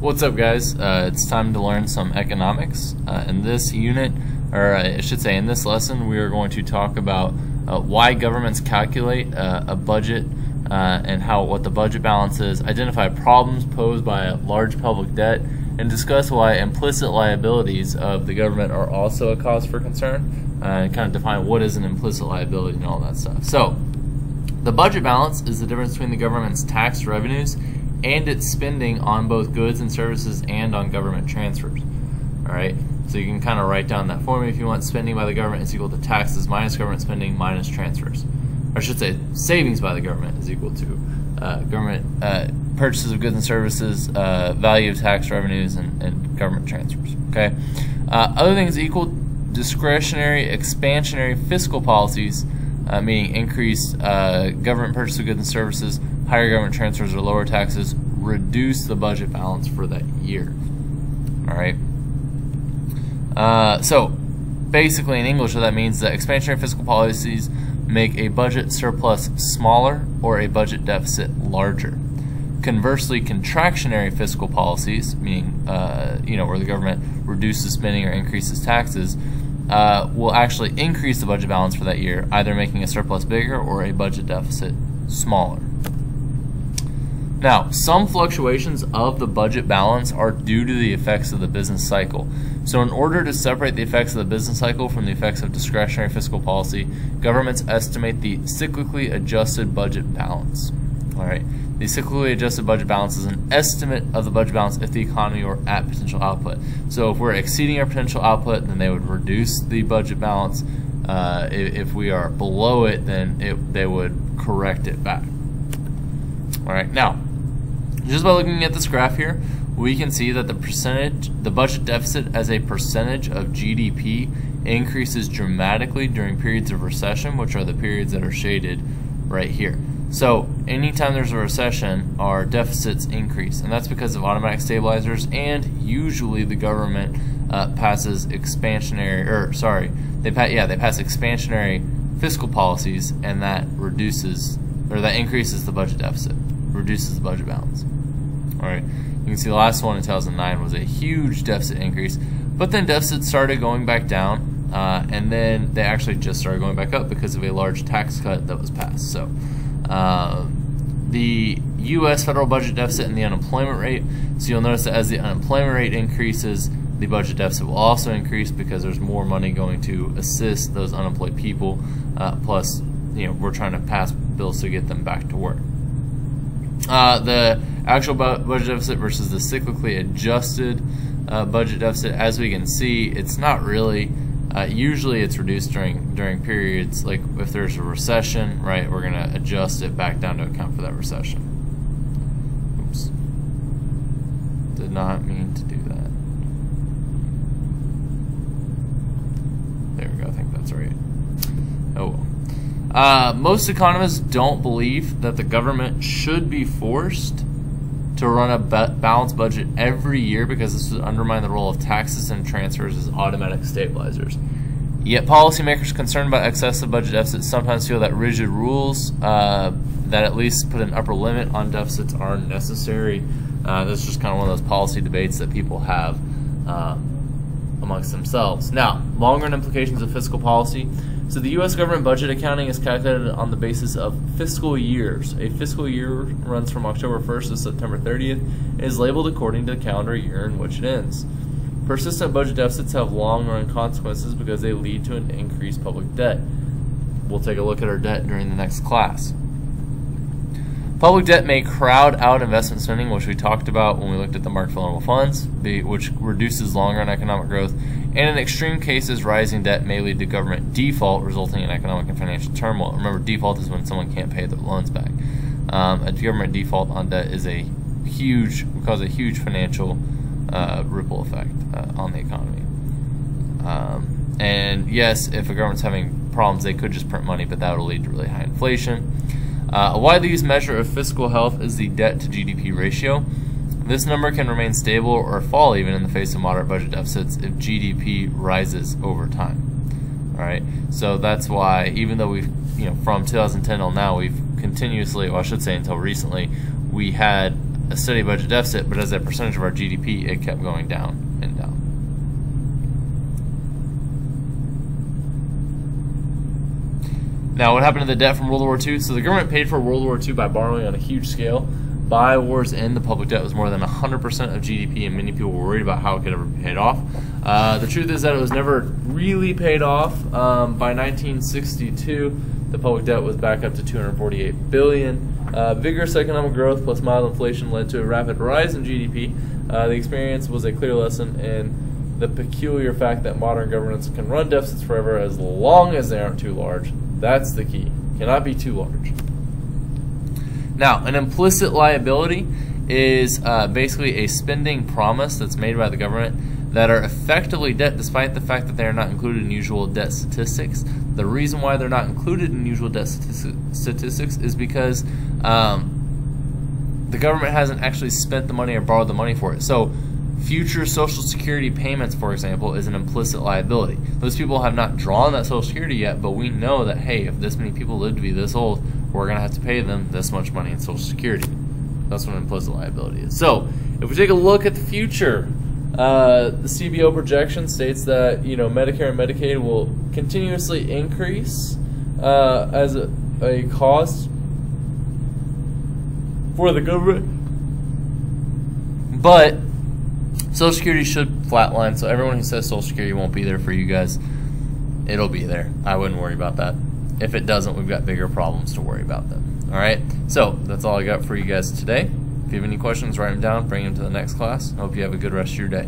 What's up, guys? It's time to learn some economics. In this unit, or I should say in this lesson, we are going to talk about why governments calculate a budget and what the budget balance is, identify problems posed by a large public debt, and discuss why implicit liabilities of the government are also a cause for concern, and kind of define what is an implicit liability and all that stuff. So, the budget balance is the difference between the government's tax revenues and its spending on both goods and services and on government transfers. Alright, so you can kind of write down that formula if you want. Spending by the government is equal to taxes minus government spending minus transfers. Or I should say savings by the government is equal to government purchases of goods and services, value of tax revenues, and government transfers. Okay. Other things equal: discretionary, expansionary fiscal policies, meaning increased government purchase of goods and services, higher government transfers or lower taxes, reduce the budget balance for that year. All right. So basically in English, what that means is that expansionary fiscal policies make a budget surplus smaller or a budget deficit larger. Conversely, contractionary fiscal policies, meaning where the government reduces spending or increases taxes, will actually increase the budget balance for that year, either making a surplus bigger or a budget deficit smaller. Now, some fluctuations of the budget balance are due to the effects of the business cycle. So in order to separate the effects of the business cycle from the effects of discretionary fiscal policy, governments estimate the cyclically adjusted budget balance. All right. The cyclically adjusted budget balance is an estimate of the budget balance if the economy were at potential output. So if we're exceeding our potential output, then they would reduce the budget balance. If we are below it, then they would correct it back. All right. Now, just by looking at this graph here, we can see that the budget deficit as a percentage of GDP increases dramatically during periods of recession, which are the periods that are shaded right here. So anytime there's a recession, our deficits increase, and that's because of automatic stabilizers, and usually the government passes expansionary, they pass expansionary fiscal policies, and that increases the budget deficit, reduces the budget balance. All right, you can see the last one in 2009 was a huge deficit increase, but then deficits started going back down, and then they actually just started going back up because of a large tax cut that was passed. So the U.S. federal budget deficit and the unemployment rate, so you'll notice that as the unemployment rate increases, the budget deficit will also increase because there's more money going to assist those unemployed people, plus we're trying to pass bills to get them back to work. The actual budget deficit versus the cyclically adjusted budget deficit, as we can see, it's not really, usually it's reduced during periods, like if there's a recession, right, we're going to adjust it back down to account for that recession. Oops. Did not mean to do that. There we go, I think that's right. Oh well. Most economists don't believe that the government should be forced to run a balanced budget every year because this would undermine the role of taxes and transfers as automatic stabilizers. Yet policymakers concerned about excessive budget deficits sometimes feel that rigid rules that at least put an upper limit on deficits are necessary. This is just kind of one of those policy debates that people have amongst themselves. Now, long-run implications of fiscal policy. So the U.S. government budget accounting is calculated on the basis of fiscal years. A fiscal year runs from October 1st to September 30th and is labeled according to the calendar year in which it ends. Persistent budget deficits have long-run consequences because they lead to an increased public debt. We'll take a look at our debt during the next class. Public debt may crowd out investment spending, which we talked about when we looked at the market vulnerable funds, which reduces long-run economic growth, and in extreme cases, rising debt may lead to government default, resulting in economic and financial turmoil. Remember, default is when someone can't pay their loans back. A government default on debt is will cause a huge financial ripple effect on the economy. And yes, if a government's having problems, they could just print money, but that would lead to really high inflation. A widely used measure of fiscal health is the debt to GDP ratio. This number can remain stable or fall even in the face of moderate budget deficits if GDP rises over time. All right, so that's why even though we've, from 2010 till now, we've continuously, well, I should say until recently, we had a steady budget deficit, but as a percentage of our GDP, it kept going down and down. Now, what happened to the debt from World War II? So the government paid for World War II by borrowing on a huge scale. By war's end, the public debt was more than 100% of GDP, and many people were worried about how it could ever be paid off. The truth is that it was never really paid off. By 1962, the public debt was back up to $248 billion. Vigorous economic growth plus mild inflation led to a rapid rise in GDP. The experience was a clear lesson in the peculiar fact that modern governments can run deficits forever as long as they aren't too large. That's the key. Cannot be too large. Now, an implicit liability is basically a spending promise that's made by the government that are effectively debt despite the fact that they are not included in usual debt statistics. The reason why they're not included in usual debt statistics is because the government hasn't actually spent the money or borrowed the money for it. So future Social Security payments, for example, is an implicit liability. Those people have not drawn that Social Security yet, but we know that, hey, if this many people live to be this old, we're going to have to pay them this much money in Social Security. That's what an implicit liability is. So if we take a look at the future, the CBO projection states that Medicare and Medicaid will continuously increase as a cost for the government, but Social Security should flatline. So everyone who says Social Security won't be there for you guys, it'll be there. I wouldn't worry about that. If it doesn't, we've got bigger problems to worry about then. All right, so that's all I got for you guys today. If you have any questions, write them down, bring them to the next class. I hope you have a good rest of your day.